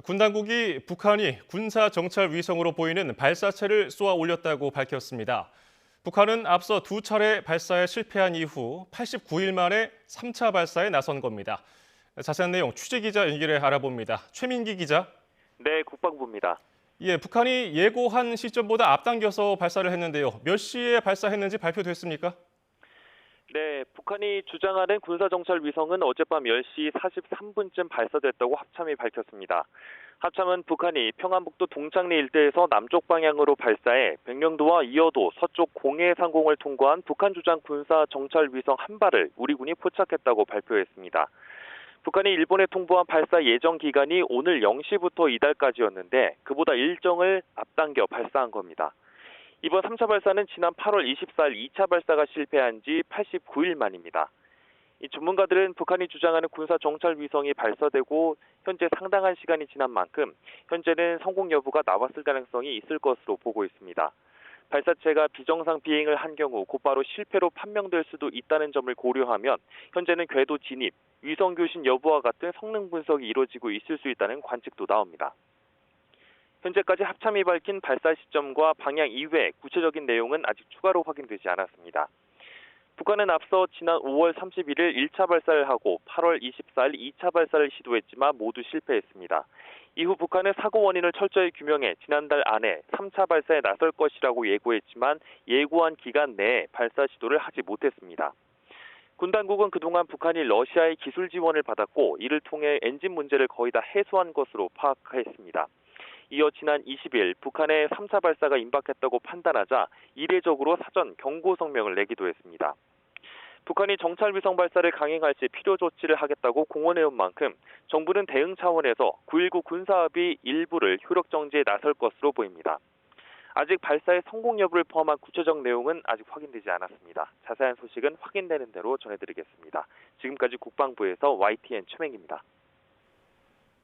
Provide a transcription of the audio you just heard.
군 당국이 북한이 군사 정찰 위성으로 보이는 발사체를 쏘아 올렸다고 밝혔습니다. 북한은 앞서 두 차례 발사에 실패한 이후 89일 만에 3차 발사에 나선 겁니다. 자세한 내용 취재기자 연결해 알아봅니다. 최민기 기자. 네, 국방부입니다. 북한이 예고한 시점보다 앞당겨서 발사를 했는데요. 몇 시에 발사했는지 발표됐습니까? 네, 북한이 주장하는 군사정찰 위성은 어젯밤 10시 43분쯤 발사됐다고 합참이 밝혔습니다. 합참은 북한이 평안북도 동창리 일대에서 남쪽 방향으로 발사해 백령도와 이어도 서쪽 공해 상공을 통과한 북한 주장 군사정찰 위성 한 발을 우리 군이 포착했다고 발표했습니다. 북한이 일본에 통보한 발사 예정 기간이 오늘 0시부터 이달까지였는데 그보다 일정을 앞당겨 발사한 겁니다. 이번 3차 발사는 지난 8월 24일 2차 발사가 실패한 지 89일 만입니다. 이 전문가들은 북한이 주장하는 군사 정찰 위성이 발사되고 현재 상당한 시간이 지난 만큼 현재는 성공 여부가 나왔을 가능성이 있을 것으로 보고 있습니다. 발사체가 비정상 비행을 한 경우 곧바로 실패로 판명될 수도 있다는 점을 고려하면 현재는 궤도 진입, 위성 교신 여부와 같은 성능 분석이 이루어지고 있을 수 있다는 관측도 나옵니다. 현재까지 합참이 밝힌 발사 시점과 방향 이외 구체적인 내용은 아직 추가로 확인되지 않았습니다. 북한은 앞서 지난 5월 31일 1차 발사를 하고 8월 24일 2차 발사를 시도했지만 모두 실패했습니다. 이후 북한은 사고 원인을 철저히 규명해 지난달 안에 3차 발사에 나설 것이라고 예고했지만 예고한 기간 내에 발사 시도를 하지 못했습니다. 군 당국은 그동안 북한이 러시아의 기술 지원을 받았고 이를 통해 엔진 문제를 거의 다 해소한 것으로 파악했습니다. 이어 지난 20일 북한의 3차 발사가 임박했다고 판단하자 이례적으로 사전 경고 성명을 내기도 했습니다. 북한이 정찰 위성 발사를 강행할 시 필요 조치를 하겠다고 공언해온 만큼 정부는 대응 차원에서 9.19 군사합의 일부를 효력 정지에 나설 것으로 보입니다. 아직 발사의 성공 여부를 포함한 구체적 내용은 아직 확인되지 않았습니다. 자세한 소식은 확인되는 대로 전해드리겠습니다. 지금까지 국방부에서 YTN 최맹입니다.